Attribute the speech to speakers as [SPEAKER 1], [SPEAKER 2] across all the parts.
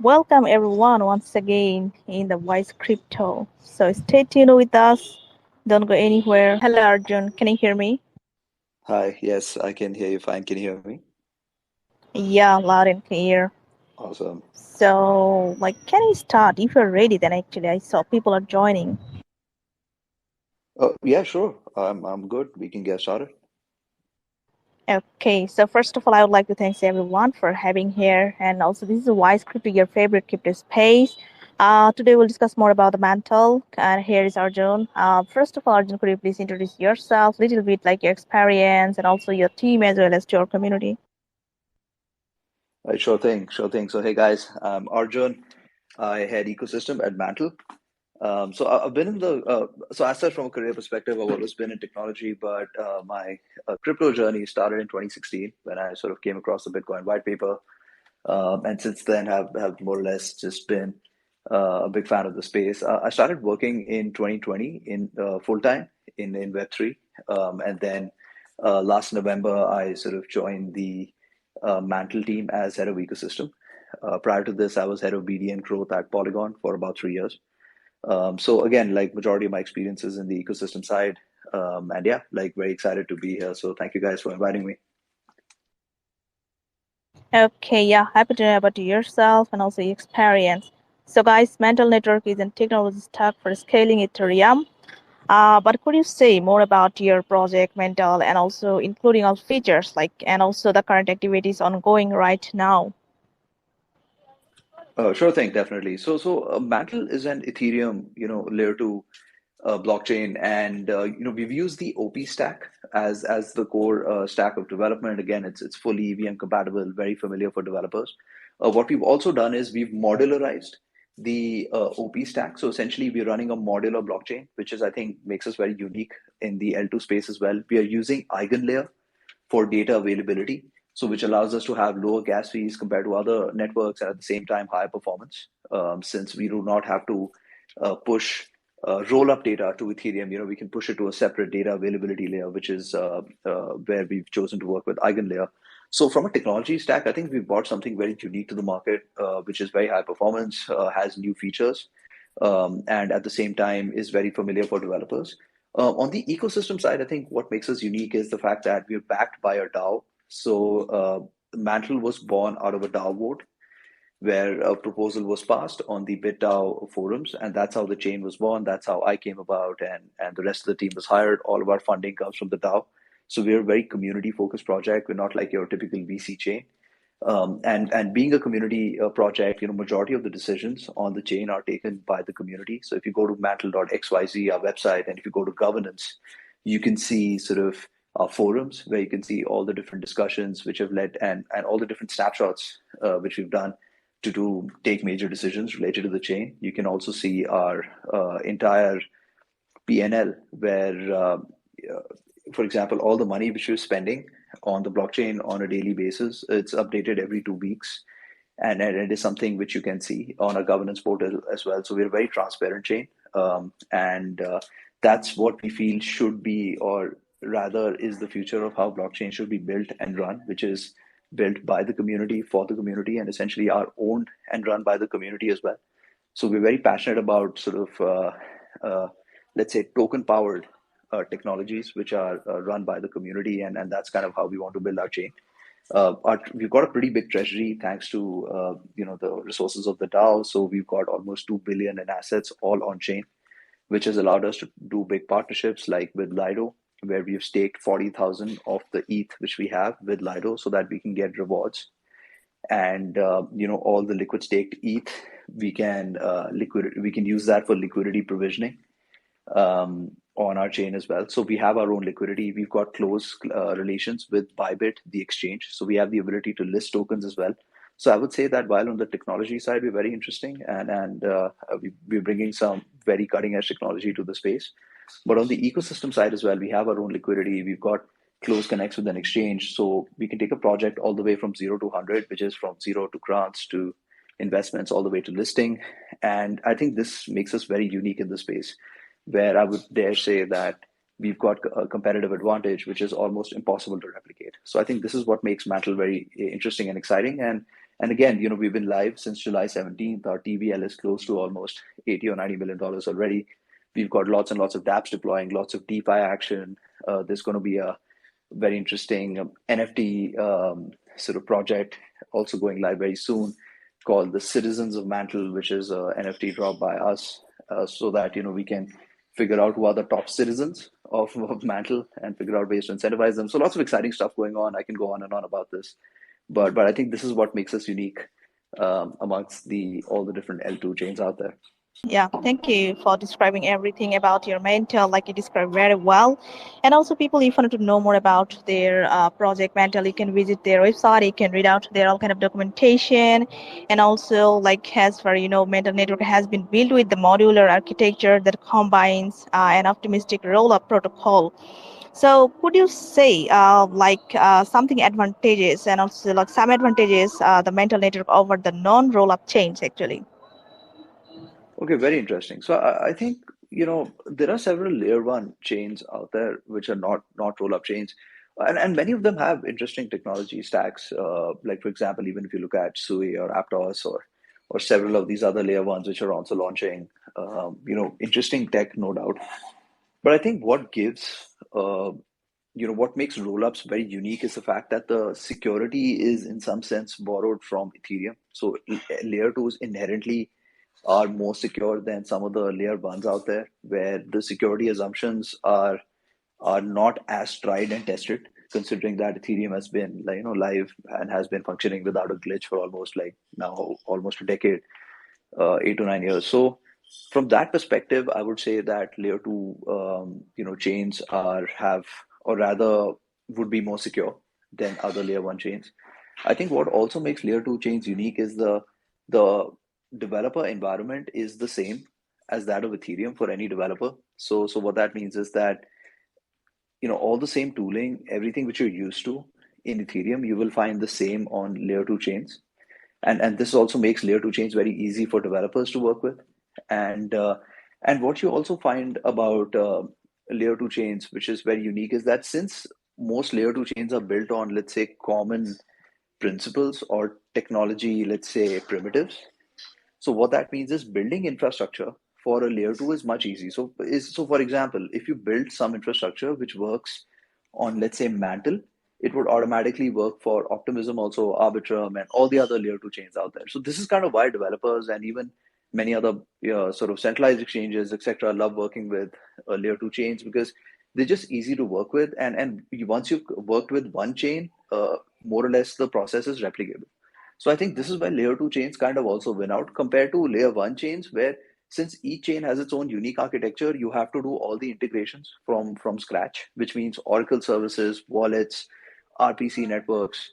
[SPEAKER 1] Welcome everyone once again in the Wise Crypto. So stay tuned with us. Don't go anywhere. Hello Arjun, can you hear me?
[SPEAKER 2] Hi, yes, I can hear you fine. Can you hear me?
[SPEAKER 1] Yeah, loud and clear.
[SPEAKER 2] Awesome.
[SPEAKER 1] So, can you start? If you're ready, then actually I saw people are joining.
[SPEAKER 2] Yeah, sure. I'm good. We can get started.
[SPEAKER 1] Okay, so first of all, I would like to thank everyone for having here, and also this is Wise Crypto, your favorite crypto space. Today we'll discuss more about the mantle, and here is Arjun. First of all, Arjun, could you please introduce yourself, little bit like your experience, and also your team as well as to your community?
[SPEAKER 2] Right, sure thing, sure thing. So, hey guys, I'm Arjun. I head ecosystem at Mantle. I've been in so I started from a career perspective. I've always been in technology, but my crypto journey started in 2016 when I sort of came across the Bitcoin white paper. And since then have more or less just been a big fan of the space. I started working in 2020 in full time in Web3, and then last November I sort of joined the Mantle team as head of ecosystem. Prior to this, I was head of BD and growth at Polygon for about 3 years. So again, like majority of my experiences in the ecosystem side, and yeah, like very excited to be here. So thank you guys for inviting me.
[SPEAKER 1] Okay, yeah, happy to know about yourself and also your experience. So, guys, Mantle Network is a technology stack for scaling Ethereum. But could you say more about your project, Mantle, and also including all features, and also the current activities ongoing right now?
[SPEAKER 2] Sure thing, definitely. So Mantle is an Ethereum, layer two blockchain, and we've used the OP stack as the core stack of development. Again, it's fully EVM compatible, very familiar for developers. What we've also done is we've modularized the OP stack. So essentially, we're running a modular blockchain, which is I think makes us very unique in the L2 space as well. We are using EigenLayer for data availability, so which allows us to have lower gas fees compared to other networks and at the same time higher performance, since we do not have to push roll up data to Ethereum. We can push it to a separate data availability layer, which is where we've chosen to work with EigenLayer. So from a technology stack, I think we've brought something very unique to the market, which is very high performance, has new features, and at the same time is very familiar for developers. On the ecosystem side, I think what makes us unique is the fact that we're backed by a DAO. So Mantle was born out of a DAO vote where a proposal was passed on the BitDAO forums, and that's how the chain was born. That's how I came about, and the rest of the team was hired. All of our funding comes from the DAO. So we're a very community focused project. We're not like your typical VC chain. And being a community project, majority of the decisions on the chain are taken by the community. So if you go to mantle.xyz, our website, and if you go to governance, you can see sort of forums where you can see all the different discussions which have led, and all the different snapshots which we've done to take major decisions related to the chain. You can also see our entire PNL where, for example, all the money which we're spending on the blockchain on a daily basis, it's updated every 2 weeks. And it is something which you can see on a governance portal as well. So we're a very transparent chain. And that's what we feel should be, or rather is the future of how blockchain should be built and run, which is built by the community for the community and essentially are owned and run by the community as well. So we're very passionate about sort of, let's say, token powered technologies which are run by the community, and that's kind of how we want to build our chain. We've got a pretty big treasury thanks to the resources of the DAO. So we've got almost 2 billion in assets all on chain, which has allowed us to do big partnerships like with Lido, where we've staked 40,000 of the ETH which we have with Lido, so that we can get rewards. And all the liquid staked ETH we can use that for liquidity provisioning on our chain as well. So we have our own liquidity. We've got close relations with Bybit, the exchange. So we have the ability to list tokens as well. So I would say that while on the technology side, we're very interesting, and we're bringing some very cutting edge technology to the space. But on the ecosystem side as well, we have our own liquidity. We've got close connects with an exchange. So we can take a project all the way from 0 to 100, which is from zero to grants to investments all the way to listing. And I think this makes us very unique in the space, where I would dare say that we've got a competitive advantage, which is almost impossible to replicate. So I think this is what makes Mantle very interesting and exciting. And And again, we've been live since July 17th. Our TVL is close to almost 80 or $90 million already. We've got lots and lots of dApps deploying, lots of DeFi action. There's going to be a very interesting NFT sort of project also going live very soon called the Citizens of Mantle, which is a NFT drop by us, so that we can figure out who are the top citizens of Mantle and figure out ways to incentivize them. So lots of exciting stuff going on. I can go on and on about this, but I think this is what makes us unique amongst the all the different L2 chains out there.
[SPEAKER 1] Yeah, thank you for describing everything about your Mantle, like you described very well. And also, people, if you wanted to know more about their project Mantle, you can visit their website. You can read out their all kind of documentation, and also, like as for Mantle Network has been built with the modular architecture that combines an optimistic rollup protocol. So, could you say something advantages and also like some advantages the Mantle Network over the non-rollup chains actually?
[SPEAKER 2] Okay, very interesting. So I think there are several layer one chains out there which are not roll up chains, and many of them have interesting technology stacks. Like for example, even if you look at Sui or Aptos or several of these other layer ones which are also launching, interesting tech, no doubt. But I think what gives what makes rollups very unique is the fact that the security is in some sense borrowed from Ethereum. So layer twos inherently are more secure than some of the layer ones out there, where the security assumptions are not as tried and tested. Considering that Ethereum has been live and has been functioning without a glitch for almost like now almost a decade, 8 to 9 years. So from that perspective, I would say that layer two, chains are have or rather would be more secure than other layer one chains. I think what also makes layer two chains unique is the developer environment is the same as that of Ethereum for any developer. So what that means is that all the same tooling, everything which you're used to in Ethereum, you will find the same on layer two chains, and this also makes layer two chains very easy for developers to work with. And what you also find about layer two chains, which is very unique, is that since most layer two chains are built on, let's say, common principles or technology, let's say primitives. So what that means is building infrastructure for a layer two is much easy. So for example, if you build some infrastructure which works on, let's say, Mantle, it would automatically work for Optimism, also Arbitrum, and all the other layer two chains out there. So this is kind of why developers and even many other sort of centralized exchanges, etc., love working with layer two chains because they're just easy to work with, and once you've worked with one chain, more or less the process is replicable. So I think this is why layer two chains kind of also win out compared to layer one chains, where since each chain has its own unique architecture, you have to do all the integrations from scratch, which means Oracle services, wallets, RPC networks,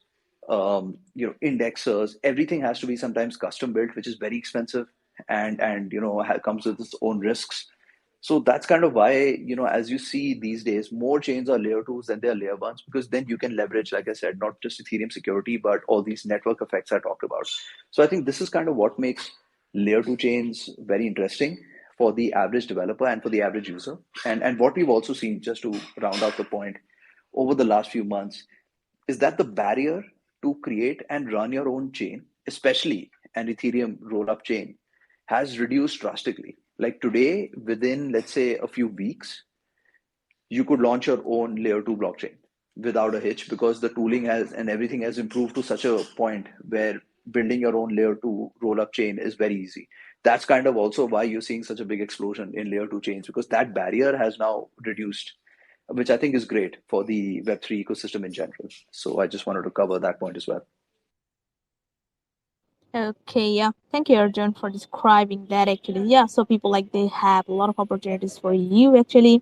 [SPEAKER 2] indexers. Everything has to be sometimes custom built, which is very expensive and comes with its own risks. So that's kind of why, as you see these days, more chains are layer twos than they are layer ones, because then you can leverage, like I said, not just Ethereum security, but all these network effects I talked about. So I think this is kind of what makes layer two chains very interesting for the average developer and for the average user. And what we've also seen, just to round out the point, over the last few months, is that the barrier to create and run your own chain, especially an Ethereum rollup chain, has reduced drastically. Like today, within let's say a few weeks, you could launch your own layer 2 blockchain without a hitch because the tooling has and everything has improved to such a point where building your own layer 2 rollup chain is very easy. That's kind of also why you're seeing such a big explosion in layer 2 chains, because that barrier has now reduced, which I think is great for the Web3 ecosystem in general. So I just wanted to cover that point as well.
[SPEAKER 1] Okay, yeah. Thank you, Arjun, for describing that actually. Yeah, so people like they have a lot of opportunities for you actually.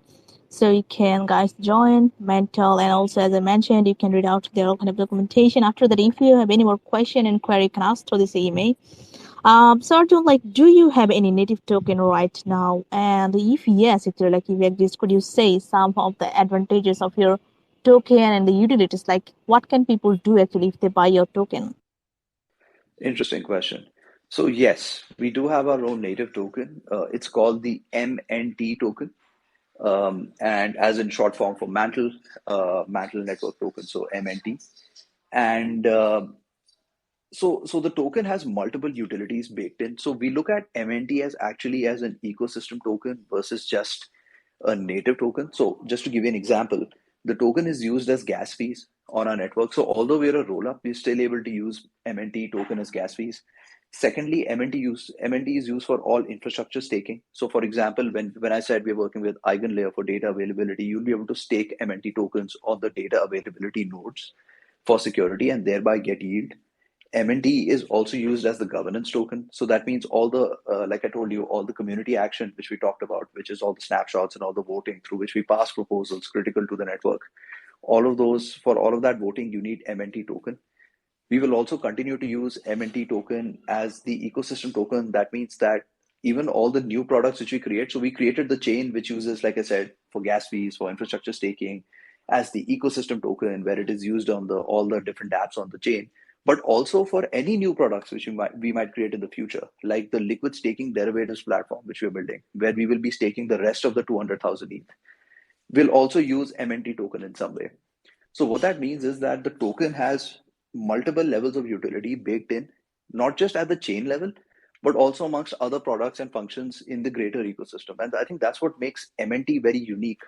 [SPEAKER 1] So you can guys join Mental, and also as I mentioned, you can read out their all kind of documentation. After that, if you have any more question and query, you can ask through this email. So Arjun, like, do you have any native token right now? And if yes, if you exist, could you say some of the advantages of your token and the utilities? Like, what can people do actually if they buy your token?
[SPEAKER 2] Interesting question. So yes, we do have our own native token. It's called the MNT token, and as in short form for Mantle Network token, so MNT. And So the token has multiple utilities baked in. So we look at MNT as actually as an ecosystem token versus just a native token. So just to give you an example, the token is used as gas fees on our network. So although we're a rollup, we're still able to use MNT token as gas fees. Secondly, MNT is used for all infrastructure staking. So for example, when I said we're working with EigenLayer for data availability, you'll be able to stake MNT tokens on the data availability nodes for security and thereby get yield. MNT is also used as the governance token. So that means all the, like I told you, all the community action, which we talked about, which is all the snapshots and all the voting through which we pass proposals critical to the network. All of those, for all of that voting, you need MNT token. We will also continue to use MNT token as the ecosystem token. That means that even all the new products which we create, so we created the chain which uses, like I said, for gas fees, for infrastructure staking, as the ecosystem token where it is used on the all the different apps on the chain, but also for any new products which we might create in the future, like the liquid staking derivatives platform which we're building, where we will be staking the rest of the 200,000 ETH. We'll also use MNT token in some way. So what that means is that the token has multiple levels of utility baked in, not just at the chain level, but also amongst other products and functions in the greater ecosystem. And I think that's what makes MNT very unique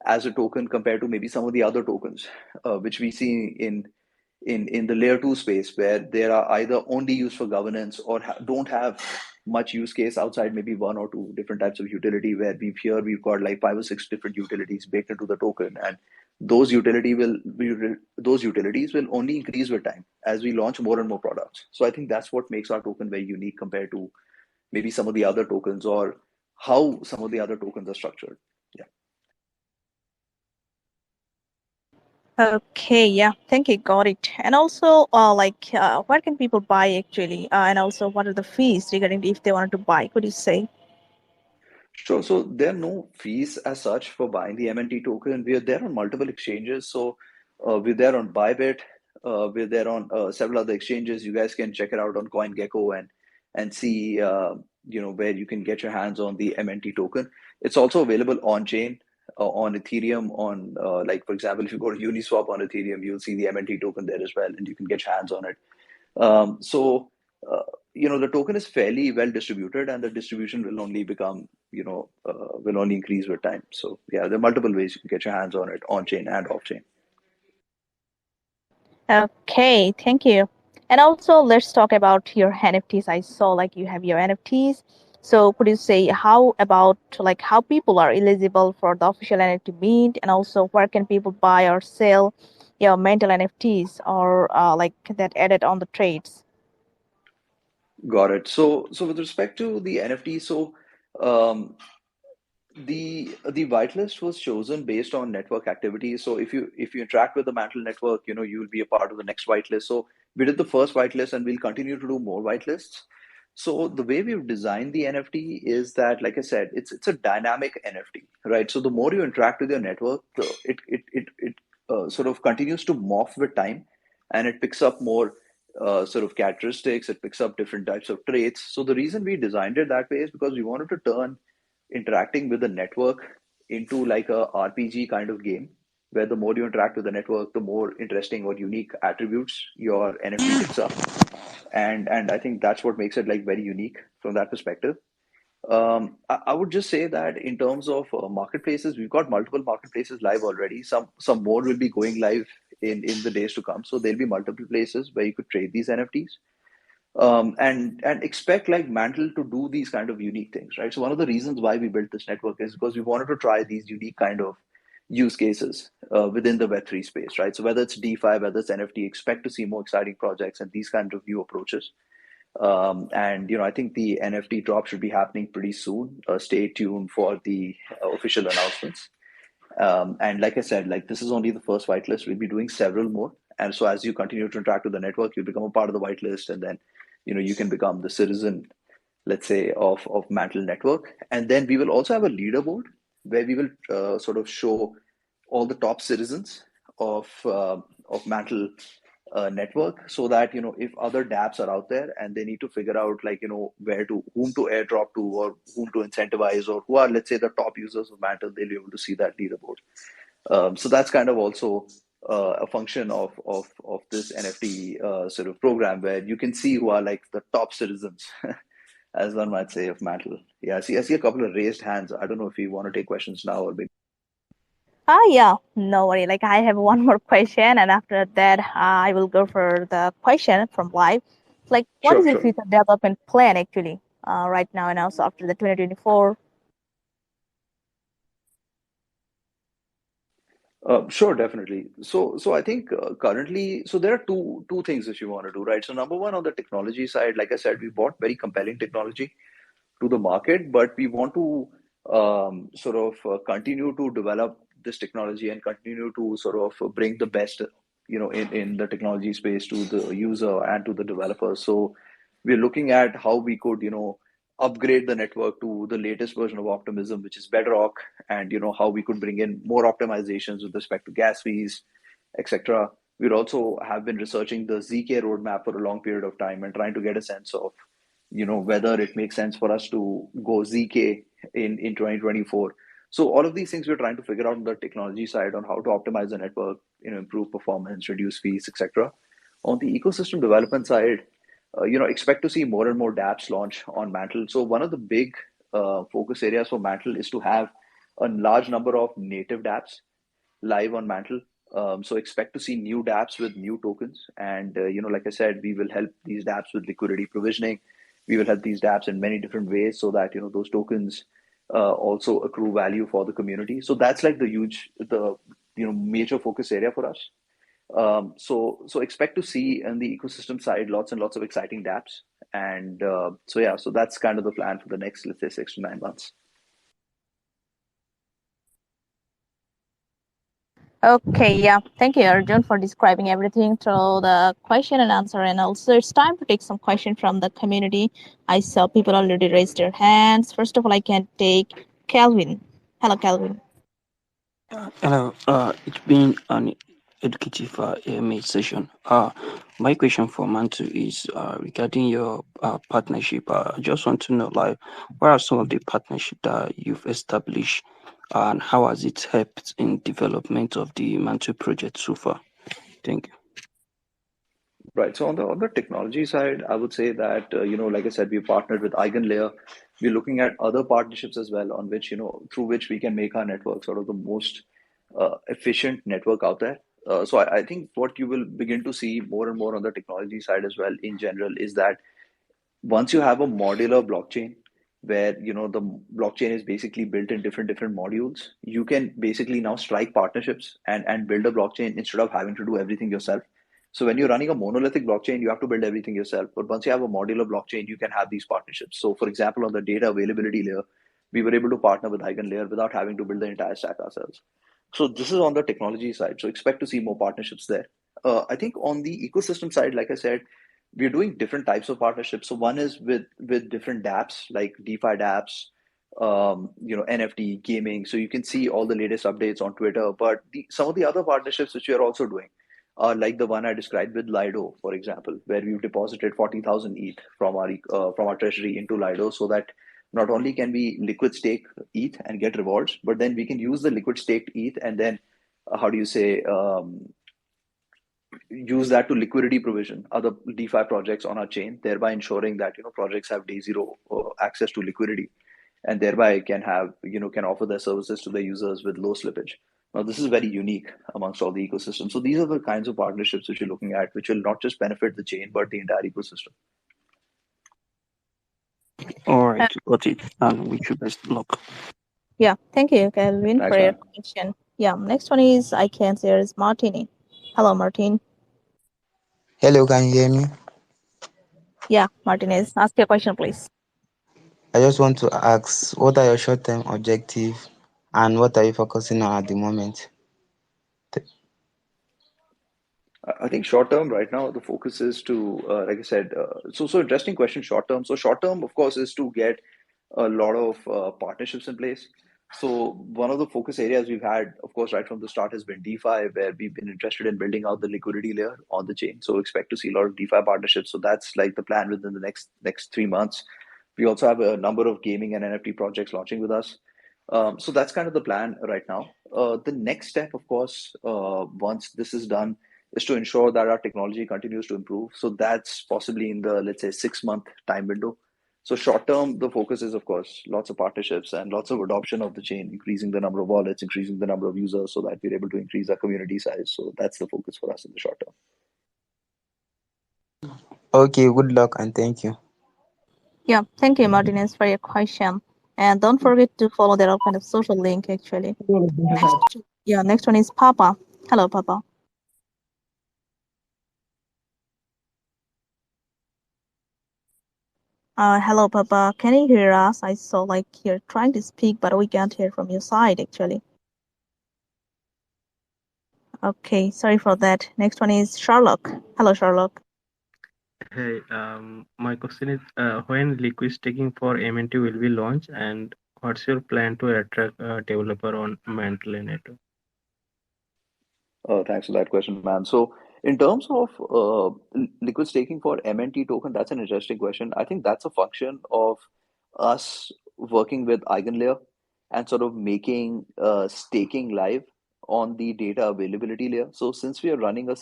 [SPEAKER 2] as a token compared to maybe some of the other tokens, which we see in the layer two space, where they are either only used for governance or don't have much use case outside maybe one or two different types of utility. Where we've got like five or six different utilities baked into the token, and those utilities will only increase with time as we launch more and more products. So I think that's what makes our token very unique compared to maybe some of the other tokens, or how some of the other tokens are structured. Yeah.
[SPEAKER 1] Okay, yeah, thank you, got it. And also, where can people buy actually? And also, what are the fees regarding if they wanted to buy? Could you say?
[SPEAKER 2] Sure. So there are no fees as such for buying the MNT token. We are there on multiple exchanges. So we're there on Bybit. We're there on several other exchanges. You guys can check it out on CoinGecko and see where you can get your hands on the MNT token. It's also available on chain, on Ethereum. On like for example, if you go to Uniswap on Ethereum, you'll see the MNT token there as well, and you can get your hands on it. So, the token is fairly well distributed, and the distribution will only become, will only increase with time. So, yeah, there are multiple ways you can get your hands on it, on chain and off chain.
[SPEAKER 1] Okay, thank you. And also, let's talk about your NFTs. I saw like you have your NFTs. So could you say how about like how people are eligible for the official NFT mint, and also where can people buy or sell your Mantle NFTs or like that added on the trades?
[SPEAKER 2] Got it. So with respect to the NFT, um, the whitelist was chosen based on network activity. So if you interact with the Mantle network, you'll be a part of the next whitelist. So we did the first whitelist, and we'll continue to do more whitelists. So the way we've designed the NFT is that, like I said, it's a dynamic NFT, right? So the more you interact with your network, it sort of continues to morph with time, and it picks up more sort of characteristics. It picks up different types of traits. So the reason we designed it that way is because we wanted to turn interacting with the network into like a RPG kind of game, where the more you interact with the network, the more interesting or unique attributes your NFT picks up. And I think that's what makes it like very unique from that perspective. I would just say that in terms of marketplaces, we've got multiple marketplaces live already. Some more will be going live in the days to come. So there'll be multiple places where you could trade these NFTs, and expect like Mantle to do these kind of unique things, right? So one of the reasons why we built this network is because we wanted to try these unique kind of use cases within the Web3 space, right? So whether it's DeFi, whether it's NFT, expect to see more exciting projects and these kind of new approaches. And I think the NFT drop should be happening pretty soon. Stay tuned for the official announcements. And like I said, like this is only the first whitelist. We'll be doing several more. And so as you continue to interact with the network, you become a part of the whitelist, and then you can become the citizen, let's say, of Mantle Network. And then we will also have a leaderboard where we will sort of show all the top citizens of Mantle network, so that if other dApps are out there and they need to figure out like whom to airdrop to, or whom to incentivize, or who are, let's say, the top users of Mantle, they'll be able to see that leaderboard. So that's kind of also a function of this NFT sort of program where you can see who are like the top citizens, as one might say, of Mantle. Yeah, I see a couple of raised hands. I don't know if you want to take questions now or maybe.
[SPEAKER 1] Yeah, no worry. Like I have one more question, and after that, I will go for the question from live. Like, what is
[SPEAKER 2] Sure,
[SPEAKER 1] your
[SPEAKER 2] sure.
[SPEAKER 1] future development plan actually, right now and also after the 2024?
[SPEAKER 2] Sure, definitely. So I think currently, so there are two things that you want to do, right? So number one, on the technology side, like I said, we bought very compelling technology to the market, but we want to sort of continue to develop this technology and continue to sort of bring the best, in the technology space to the user and to the developers. So we're looking at how we could, upgrade the network to the latest version of Optimism, which is Bedrock, and how we could bring in more optimizations with respect to gas fees, etc. We'd also have been researching the ZK roadmap for a long period of time and trying to get a sense of whether it makes sense for us to go ZK in 2024. So all of these things we're trying to figure out on the technology side on how to optimize the network, improve performance, reduce fees, etc. On the ecosystem development side, expect to see more and more dApps launch on Mantle. So one of the big focus areas for Mantle is to have a large number of native dApps live on Mantle. So expect to see new dApps with new tokens, and like I said, we will help these dApps with liquidity provisioning. We will help these dApps in many different ways so that those tokens also accrue value for the community. So that's like the major focus area for us. So expect to see on the ecosystem side lots and lots of exciting dApps, and so yeah, so that's kind of the plan for the next, let's say, 6 to 9 months.
[SPEAKER 1] Okay, yeah. Thank you, Arjun, for describing everything through the question and answer. And also, it's time to take some question from the community. I saw people already raised their hands. First of all, I can take Calvin. Hello, Calvin.
[SPEAKER 3] Hello, it's been an educative AMA session. My question for Mantu is regarding your partnership. I just want to know, like, what are some of the partnership that you've established, and how has it helped in development of the Mantu project so far? Thank you.
[SPEAKER 2] Right. So on the technology side, I would say that like I said, we partnered with EigenLayer. We're looking at other partnerships as well, on which through which we can make our network sort of the most efficient network out there. So I think what you will begin to see more and more on the technology side as well in general is that once you have a modular blockchain where the blockchain is basically built in different modules, you can basically now strike partnerships and build a blockchain instead of having to do everything yourself. So when you're running a monolithic blockchain, you have to build everything yourself, but once you have a modular blockchain, you can have these partnerships. So for example, on the data availability layer, we were able to partner with EigenLayer without having to build the entire stack ourselves. So this is on the technology side, so expect to see more partnerships there. I think on the ecosystem side, like I said, we're doing different types of partnerships. So one is with different dApps like DeFi dApps, NFT gaming. So you can see all the latest updates on Twitter. But some of the other partnerships which we are also doing are like the one I described with Lido, for example, where we've deposited 40,000 ETH from our treasury into Lido, so that not only can we liquid stake ETH and get rewards, but then we can use the liquid staked ETH and then how do you say use that to liquidity provision other DeFi projects on our chain, thereby ensuring that projects have day zero access to liquidity, and thereby can offer their services to their users with low slippage. Now, this is very unique amongst all the ecosystems. So these are the kinds of partnerships which you're looking at, which will not just benefit the chain but the entire ecosystem.
[SPEAKER 3] All right, got it. And wish you best of luck.
[SPEAKER 1] Yeah, thank you, Calvin, for
[SPEAKER 2] Thanks,
[SPEAKER 1] your
[SPEAKER 2] man.
[SPEAKER 1] question. Yeah, next one is I can say is Martini. Hello, Martin.
[SPEAKER 4] Hello, can you hear me?
[SPEAKER 1] Yeah, Martinez, ask your question, please.
[SPEAKER 4] I just want to ask, what are your short-term objectives and what are you focusing on at the moment?
[SPEAKER 2] I think short term right now the focus is to, like I said, so interesting question. Short term. So short term, of course, is to get a lot of partnerships in place. So one of the focus areas we've had, of course, right from the start has been DeFi, where we've been interested in building out the liquidity layer on the chain. So expect to see a lot of DeFi partnerships. So that's like the plan within the next 3 months. We also have a number of gaming and NFT projects launching with us. So that's kind of the plan right now. The next step, of course, once this is done, is to ensure that our technology continues to improve. So that's possibly in the, let's say, 6-month time window. So short term, the focus is, of course, lots of partnerships and lots of adoption of the chain, increasing the number of wallets, increasing the number of users so that we're able to increase our community size. So that's the focus for us in the short term.
[SPEAKER 4] Okay, good luck and thank you.
[SPEAKER 1] Yeah, thank you, Martinez, for your question. And don't forget to follow that kind of social link actually. Next one is Papa. Hello, Papa. Hello, Papa. Can you hear us? I saw like you're trying to speak, but we can't hear from your side actually. Okay, sorry for that. Next one is Sherlock. Hello, Sherlock.
[SPEAKER 5] Hey, my question is, when liquid staking for MNT will be launched, and what's your plan to attract a developer on Mantle Network?
[SPEAKER 2] Thanks for that question, man. So, in terms of liquid staking for MNT token, that's an interesting question. I think that's a function of us working with EigenLayer and sort of making staking live on the data availability layer. So, since we are running a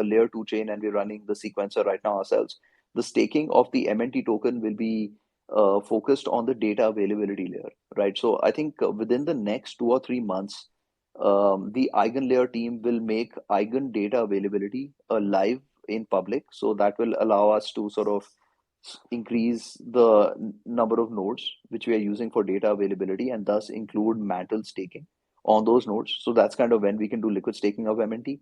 [SPEAKER 2] layer 2 chain and we're running the sequencer right now ourselves, the staking of the MNT token will be focused on the data availability layer, right? So, I think within the next 2 or 3 months, the EigenLayer team will make Eigen data availability live in public. So that will allow us to sort of increase the number of nodes which we are using for data availability and thus include Mantle staking on those nodes. So that's kind of when we can do liquid staking of MNT.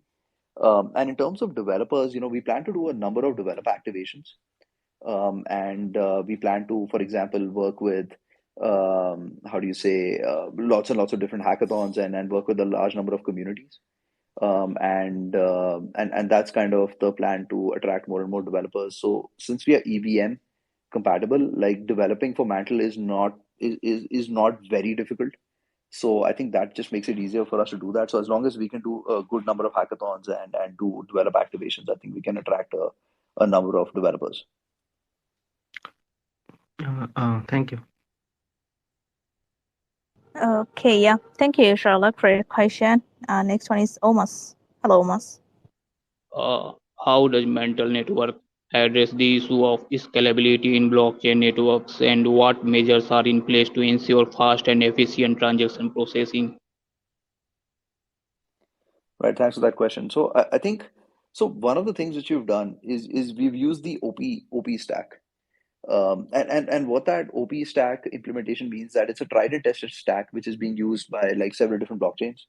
[SPEAKER 2] And in terms of developers, we plan to do a number of developer activations. And we plan to, for example, work with how do you say lots and lots of different hackathons and work with a large number of communities. And that's kind of the plan to attract more and more developers. So since we are EVM compatible, like developing for Mantle is not very difficult. So I think that just makes it easier for us to do that. So as long as we can do a good number of hackathons and do develop activations, I think we can attract a number of developers.
[SPEAKER 5] Thank you.
[SPEAKER 1] Okay, yeah. Thank you, Sherlock, for your question. Next one is Omas. Hello, Omas.
[SPEAKER 3] How does Mantle Network address the issue of scalability in blockchain networks, and what measures are in place to ensure fast and efficient transaction processing?
[SPEAKER 2] Right, thanks for that question. So I think so. One of the things which we've done is we've used the OP stack. And what that OP stack implementation means that it's a tried and tested stack which is being used by like several different blockchains.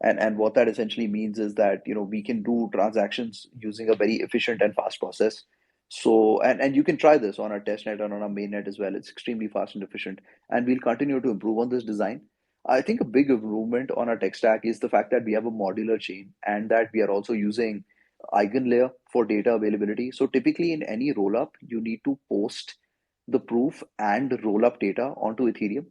[SPEAKER 2] And what that essentially means is that we can do transactions using a very efficient and fast process. So and you can try this on our testnet and on our mainnet as well. It's extremely fast and efficient, and we'll continue to improve on this design. I think a big improvement on our tech stack is the fact that we have a modular chain and that we are also using EigenLayer for data availability. So typically in any rollup, you need to post the proof and roll up data onto Ethereum.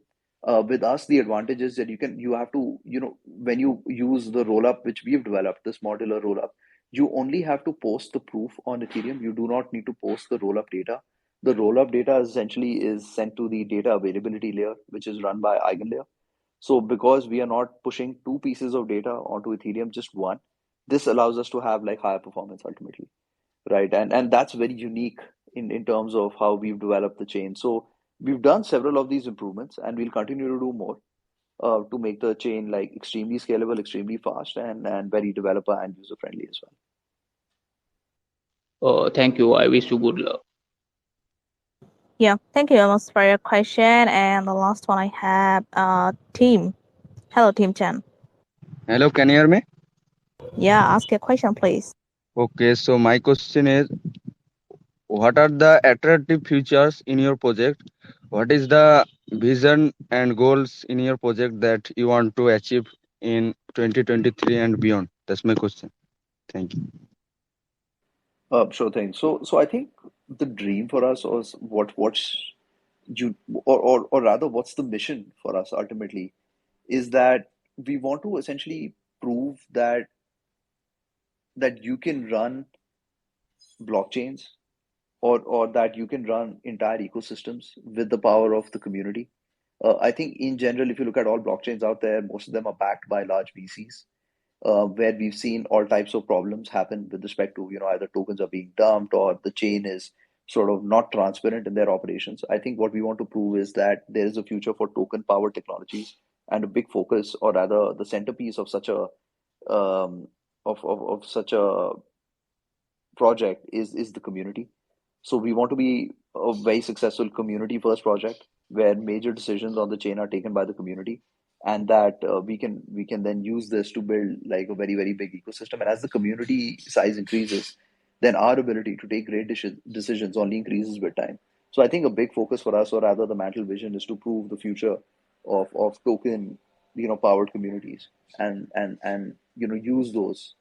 [SPEAKER 2] With us, the advantage is that you have to, when you use the roll up which we've developed, this modular roll up, you only have to post the proof on Ethereum. You do not need to post the roll up data. The roll up data essentially is sent to the data availability layer, which is run by EigenLayer. So because we are not pushing two pieces of data onto Ethereum, just one, this allows us to have like higher performance ultimately, right? And that's very unique in terms of how we've developed the chain. So we've done several of these improvements, and we'll continue to do more to make the chain like extremely scalable, extremely fast, and very developer and user friendly as well.
[SPEAKER 3] Thank you. I wish you good luck.
[SPEAKER 1] Yeah, thank you, Omas, for your question. And the last one I have, Team. Hello, Team Chen.
[SPEAKER 6] Hello, can you hear me?
[SPEAKER 1] Yeah, ask your question, please.
[SPEAKER 6] Okay, so my question is, what are the attractive features in your project? What is the vision and goals in your project that you want to achieve in 2023 and beyond? That's my question. Thank you.
[SPEAKER 2] Sure thing. So I think the dream for us was what's you or rather what's the mission for us ultimately is that we want to essentially prove that you can run blockchains or that you can run entire ecosystems with the power of the community. I think in general, if you look at all blockchains out there, most of them are backed by large VCs, where we've seen all types of problems happen with respect to, either tokens are being dumped or the chain is sort of not transparent in their operations. I think what we want to prove is that there is a future for token powered technologies, and a big focus, or rather the centerpiece of such a of such a project is the community. So we want to be a very successful community first project where major decisions on the chain are taken by the community, and that we can then use this to build like a very very big ecosystem. And as the community size increases, then our ability to take great decisions only increases with time. So I think a big focus for us, or rather the Mantle vision, is to prove the future of token powered communities, and use those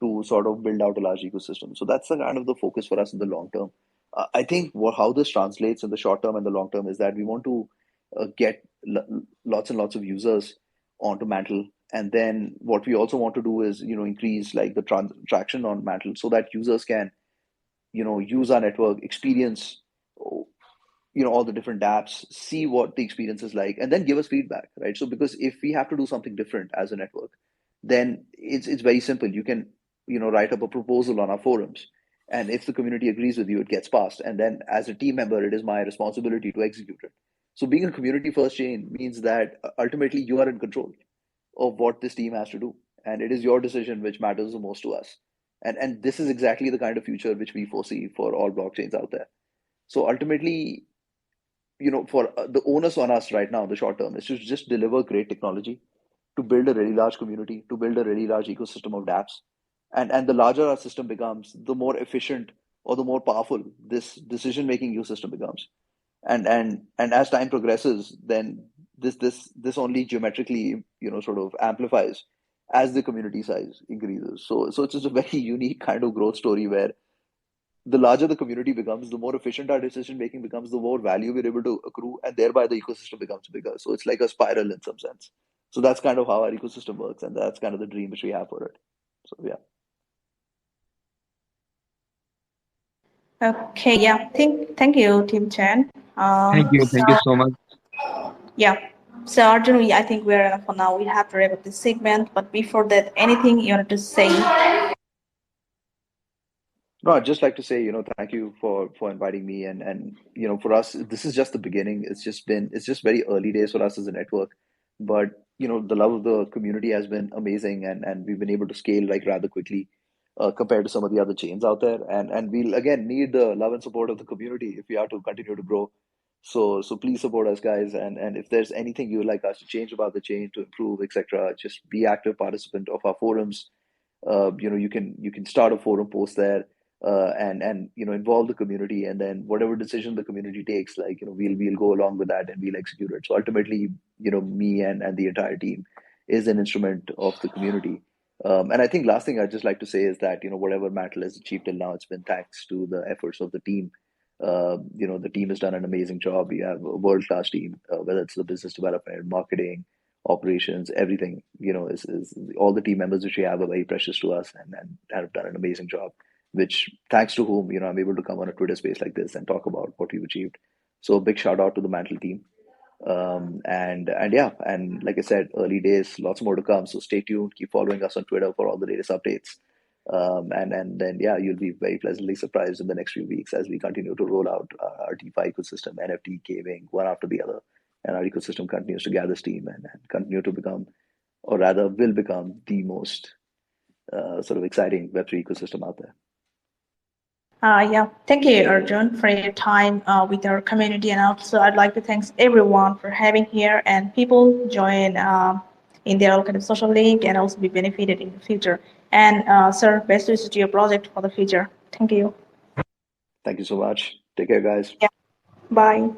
[SPEAKER 2] to sort of build out a large ecosystem. So that's the kind of the focus for us in the long term. I think how this translates in the short term and the long term is that we want to get lots and lots of users onto Mantle, and then what we also want to do is increase like the traction on Mantle so that users can use our network, experience all the different apps, see what the experience is like, and then give us feedback, right? So because if we have to do something different as a network, then it's very simple. You can write up a proposal on our forums, and if the community agrees with you, it gets passed, and then as a team member, it is my responsibility to execute it. So being a community first chain means that ultimately you are in control of what this team has to do, and it is your decision which matters the most to us. And this is exactly the kind of future which we foresee for all blockchains out there. So ultimately, for the onus on us right now, the short term, is to just deliver great technology, to build a really large community, to build a really large ecosystem of dApps. And the larger our system becomes, the more efficient or the more powerful this decision-making ecosystem becomes. And as time progresses, then this only geometrically, sort of amplifies as the community size increases. So it's just a very unique kind of growth story where the larger the community becomes, the more efficient our decision making becomes, the more value we're able to accrue, and thereby the ecosystem becomes bigger. So it's like a spiral in some sense. So that's kind of how our ecosystem works, and that's kind of the dream which we have for it. So yeah.
[SPEAKER 1] Okay, yeah. Thank you, Tim Chen.
[SPEAKER 6] Thank you. Thank you so much.
[SPEAKER 1] Yeah. So Arjun, I think we're enough for now. We have to wrap up this segment. But before that, anything you wanted to say?
[SPEAKER 2] No, I'd just like to say, thank you for inviting me, and for us, this is just the beginning. It's just very early days for us as a network, but the love of the community has been amazing, and we've been able to scale like rather quickly compared to some of the other chains out there, and we'll again need the love and support of the community if we are to continue to grow. So please support us, guys, and if there's anything you would like us to change about the chain to improve, etc., just be active participant of our forums. You can start a forum post there, and involve the community, and then whatever decision the community takes, like we'll go along with that and we'll execute it. So ultimately, me and the entire team is an instrument of the community. And I think last thing I'd just like to say is that whatever Mantle has achieved till now, it's been thanks to the efforts of the team. The team has done an amazing job. We have a world-class team, whether it's the business development, marketing, operations, everything. Is all the team members which we have are very precious to us, and have done an amazing job. Which thanks to whom I'm able to come on a Twitter space like this and talk about what we've achieved. So big shout out to the Mantle team. And yeah, and like I said, early days, lots more to come. So stay tuned, keep following us on Twitter for all the latest updates. And then yeah, you'll be very pleasantly surprised in the next few weeks as we continue to roll out our DeFi ecosystem, NFT, gaming, one after the other, and our ecosystem continues to gather steam and continue to become, or rather, will become the most sort of exciting Web3 ecosystem out there.
[SPEAKER 1] Yeah, thank you, Arjun, for your time with our community, and also I'd like to thank everyone for having here, and people join in their kind of social link and also be benefited in the future. And sir, best wishes to your project for the future. Thank you.
[SPEAKER 2] Thank you so much. Take care, guys.
[SPEAKER 1] Yeah. Bye.